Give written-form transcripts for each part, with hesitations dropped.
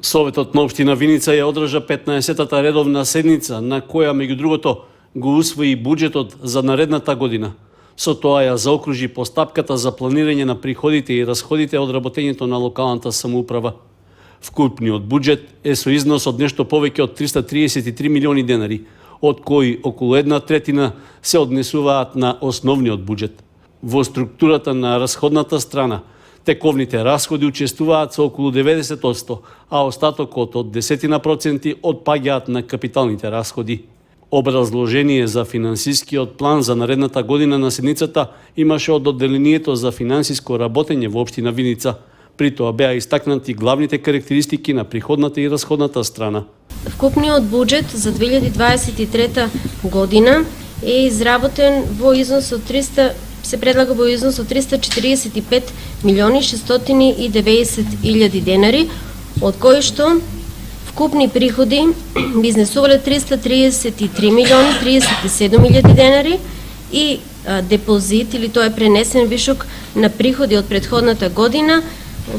Советот на општина Виница ја одржа 15-та редовна седница, на која, меѓу другото, го усвои буџетот за наредната година. Со тоа ја заокружи постапката за планирање на приходите и расходите од работењето на локалната самоуправа. Вкупниот буџет е со износ од нешто повеќе од 333 милиони денари, од кои околу 1/3 се однесуваат на основниот буџет. Во структурата на расходната страна, тековните расходи учествуваат со околу 90%, а остатокот од 10% отпаѓаат на капиталните расходи. Образложение за финансискиот план за наредната година на седницата имаше од одделението за финансиско работење во општина Виница. При тоа беа истакнати главните карактеристики на приходната и расходната страна. Вкупниот буџет за 2023 година е изработен во износ од се предлага во износ од 345 милиони 690 илјади денари, од кои што вкупни приходи би изнесувале 333 милиони 37 илјади денари и депозит, или тоа е пренесен вишок на приходи од претходната година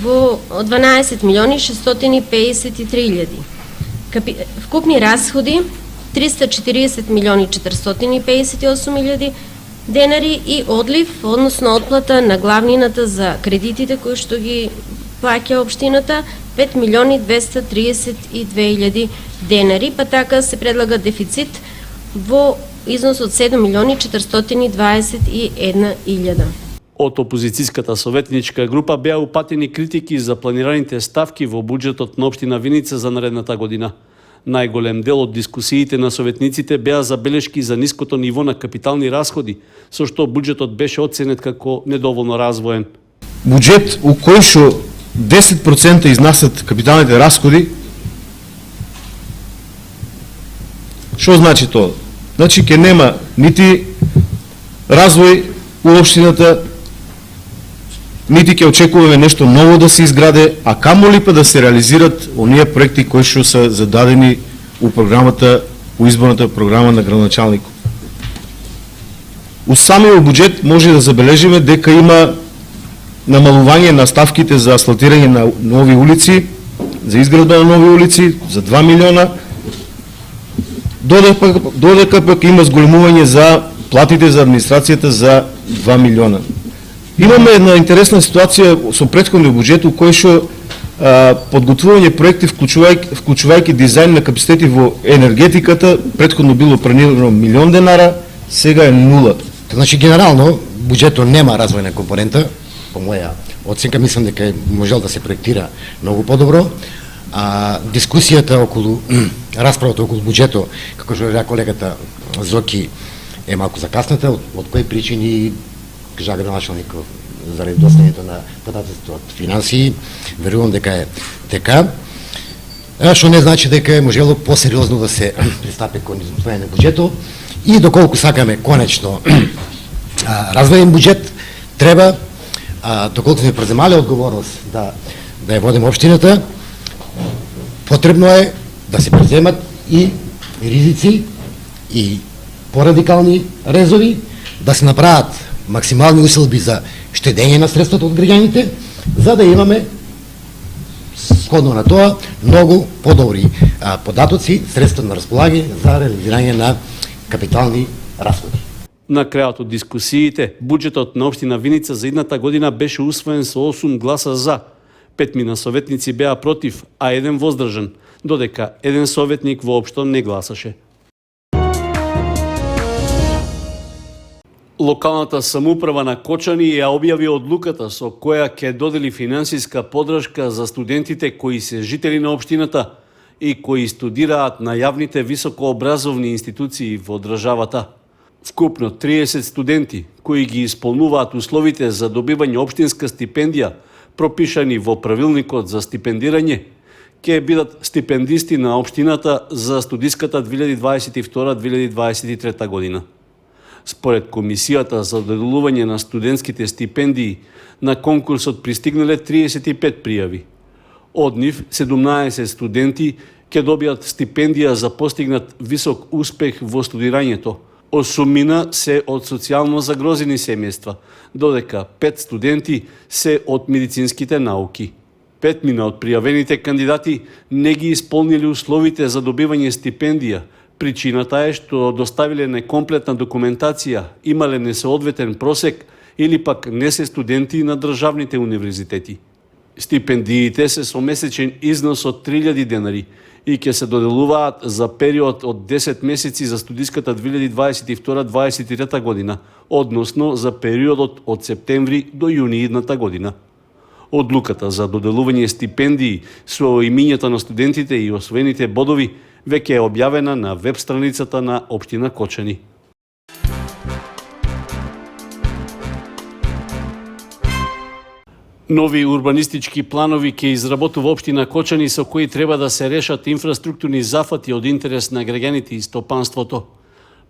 во 12 милиони 653 илјади. Вкупни расходи 340 милиони 458 илјади денари и одлив, односно отплата на главнината за кредитите кои што ги плаќа општината 5 милиони 232 илјади денари, па така се предлага дефицит во износ од 7 милиони 421 илјада. Од опозицијската советничка група беа упатени критики за планираните ставки во буџетот на општина Виница за наредната година. Најголем дел од дискусиите на советниците беа забелешки за ниското ниво на капитални расходи, со што буџетот беше оценет како недоволно развоен. Буџет у кој што 10% изнасат капиталните расходи, што значи тоа? Значи ќе нема нити развој у општината, нити ќе очекуваме нешто ново да се изграде, а камоли па да се реализират оние проекти кои што се зададени у програмата, у изборната програма на градоначалникот. У самиот буџет може да забележиме дека има намалување на ставките за асфалтирање на нови улици, за изградба на нови улици за 2 милиона, додека пак има зголемување за платите за администрацијата за 2 милиона. Имаме една интересна ситуација со претходниот буџет у кој што подготвување проекти вклучувајќи дизајн на капацитети во енергетиката, претходно било планирано 1 милион денара, сега е 0. Значи генерално буџетот нема развојна компонента, по моја оценка мислам дека можел да се проектира многу подобро. Дискусијата околу расправата околу буџетот, како што река колегата Зоки, е малку закасната, од кои причини кажа градоначалникот заради доставањето на податоците од финансии, верувам дека е така, што не значи дека е можело посериозно да се пристапи кон изготвување на буџетот и доколку сакаме конечно развоен буџет, треба доколку сме преземале одговорност да ја водиме општината, потребно е да се преземат и ризици и порадикални резови, да се направат максимални усилби за штедење на средствата од граѓаните, за да имаме сходно на тоа многу подобри податоци, средства на располагање за реализирање на капитални расходи. На крајот од дискусиите, буџетот на општина Виница за идната година беше усвоен со 8 гласа за, 5 советници беа против, а 1 воздржан, додека 1 советник воопшто не гласаше. Локалната самоуправа на Кочани ја објави одлуката со која ќе додели финансиска поддршка за студентите кои се жители на општината и кои студираат на јавните високообразовни институции во државата. Вкупно 30 студенти кои ги исполнуваат условите за добивање општинска стипендија, пропишани во правилникот за стипендирање, ќе бидат стипендисти на општината за студиската 2022-2023 година. Според Комисијата за доделување на студентските стипендии, на конкурсот пристигнале 35 пријави. Од нив 17 студенти ќе добијат стипендија за постигнат висок успех во студирањето. 8 се од социјално загрозени семејства, додека 5 студенти се од медицинските науки. 5 од пријавените кандидати не ги исполнили условите за добивање стипендија. Причината е што доставиле некомплетна документација, имале несоодветен просек или пак не се студенти на државните универзитети. Стипендиите се со месечен износ од 3000 денари и ќе се доделуваат за период од 10 месеци за студиската 2022-2023 година, односно за периодот од септември до јуни идната година. Одлуката за доделување стипендии со имињата на студентите и освоените бодови веќе е објавена на веб страницата на општина Кочани. Нови урбанистички планови ќе изработува општина Кочани со кои треба да се решат инфраструктурни зафати од интерес на граѓаните и стопанството.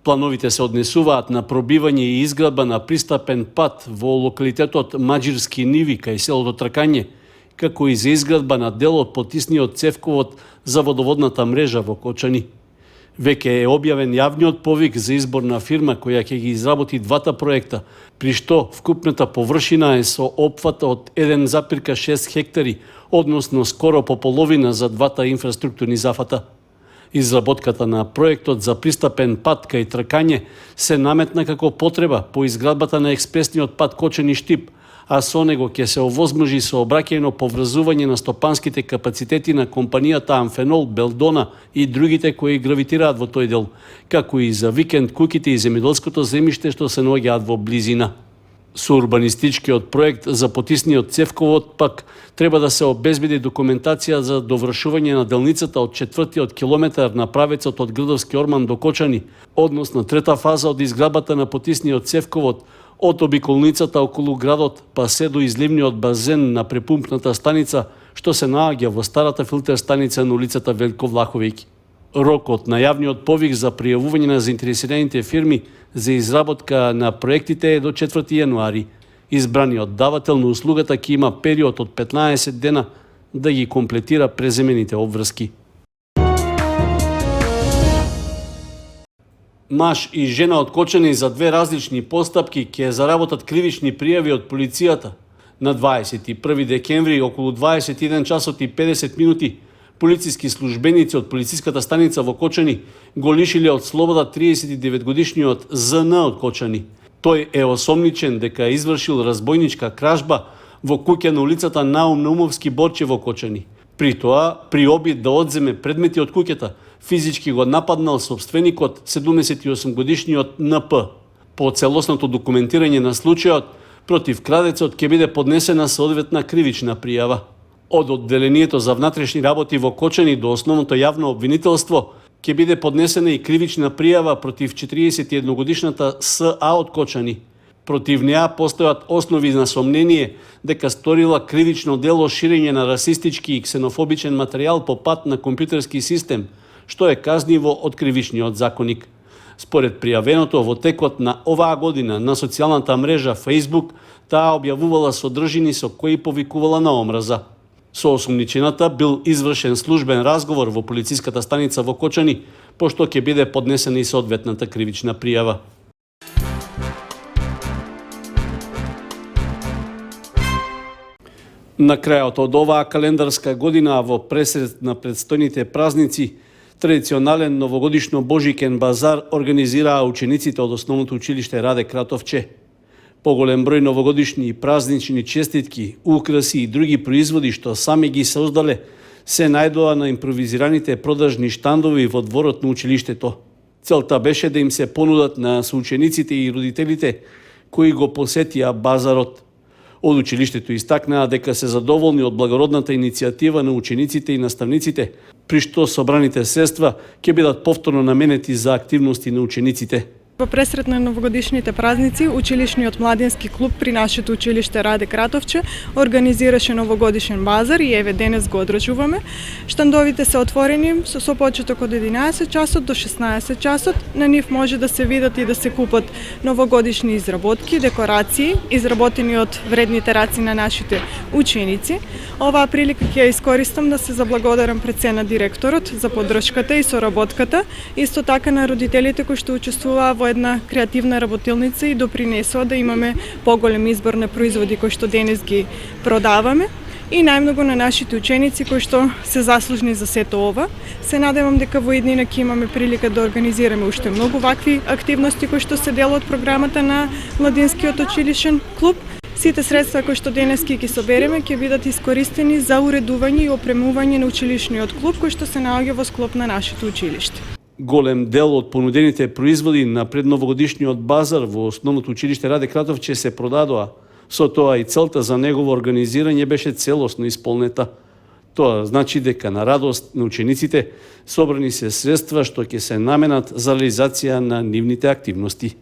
Плановите се однесуваат на пробивање и изградба на пристапен пат во локалитетот Маџирски ниви кај селото Тркање, како и за изградба на дел од потисниот цевковод за водоводната мрежа во Кочани. Веќе е објавен јавниот повик за избор на фирма која ќе ги изработи двата проекта, при што вкупната површина е со опфат од 1,6 хектари, односно скоро по половина за двата инфраструктурни зафата. Изработката на проектот за пристапен пат кај Тркање се наметна како потреба по изградбата на експресниот пат Кочани-Штип, а со него ќе се овозможи сообраќајно поврзување на стопанските капацитети на компанијата Амфенол, Белдона и другите кои гравитираат во тој дел, како и за викенд куќите и земјоделското земјиште што се наоѓаат во близина. Со урбанистичкиот проект за потисниот цевковод пак треба да се обезбеди документација за довршување на делницата од 4-тиот километар на правецот од Грдовски орман до Кочани, односно трета фаза од изградбата на потисниот цевковод од обиколницата околу градот па се до изливниот базен на препумпната станица што се наоѓа во старата филтер станица на улицата Велко Влаховиќ. Рокот на јавниот повик за пријавување на заинтересираните фирми за изработка на проектите е до 4 јануари. Избраниот давател на услугата ќе има период од 15 дена да ги комплетира преземените обврски. Маж и жена од Кочани за две различни постапки ќе заработат кривични пријави од полицијата. На 21 декември околу 21 часот и 50 минути полициски службеници од полициската станица во Кочани го лишиле од слобода 39-годишниот ЗН од Кочани. Тој е осомничен дека е извршил разбојничка кражба во куќа на улицата Наум Наумовски Борче во Кочани. При тоа, при обид да одземе предмети од куќата, физички го нападнал собственикот 78-годишниот НП. По целосното документирање на случајот, против крадецот ќе биде поднесена соодветна кривична пријава. Од одделението за внатрешни работи во Кочани до основното јавно обвинителство ќе биде поднесена и кривична пријава против 41-годишната СА од Кочани. Против неа постојат основи на сомнение дека сторила кривично дело ширење на расистички и ксенофобичен материјал по пат на компјутерски систем, што е казниво од кривичниот законник. Според пријавеното во текот на оваа година на социјалната мрежа Facebook, таа објавувала содржини со кои повикувала на омраза. Со осумничената бил извршен службен разговор во полициската станица во Кочани, пошто ќе биде поднесена и соодветната кривична пријава. На крајот од оваа календарска година, во пресред на предстојните празници, традиционален новогодишно Божикен базар организираа учениците од Основното училиште Раде Кратовче. Поголем број новогодишни и празнични честитки, украси и други производи што сами ги создале, се најдоа на импровизираните продажни штандови во дворот на училиштето. Целта беше да им се понудат на соучениците и родителите кои го посетија базарот. Од училиштето истакнаа дека се задоволни од благородната иницијатива на учениците и наставниците, при што собраните средства ќе бидат повторно наменети за активности на учениците. Во пресред на новогодишните празници, училишниот младински клуб при нашето училиште Раде Кратовче организираше новогодишен базар и еве денес го одржуваме. Штандовите се отворени со почеток од 11 часот до 16 часот. На нив може да се видат и да се купат новогодишни изработки, декорации, изработени од вредните раци на нашите ученици. Оваа прилика ќе ја искористам да се заблагодарам пред се на директорот за поддршката и соработката, исто така на родителите кои што учествуваа во една креативна работилница и допринесоа да имаме поголем избор на производи кои што денес ги продаваме. и најмногу на нашите ученици кои што се заслужни за сето ова. Се надевам дека во иднина ќе имаме прилика да организираме уште многу вакви активности кои што се дел од програмата на Младинскиот училишен клуб. Сите средства кои што денески ќе собереме ќе бидат искористени за уредување и опремување на училишниот клуб кој што се наоѓа во склоп на нашето училиште. Голем дел од понудените производи на предновогодишниот базар во Основното училиште Раде Кратовче се продадоа. Со тоа и целта за негово организирање беше целосно исполнета. Тоа значи дека на радост на учениците собрани се средства што ќе се наменат за реализација на нивните активности.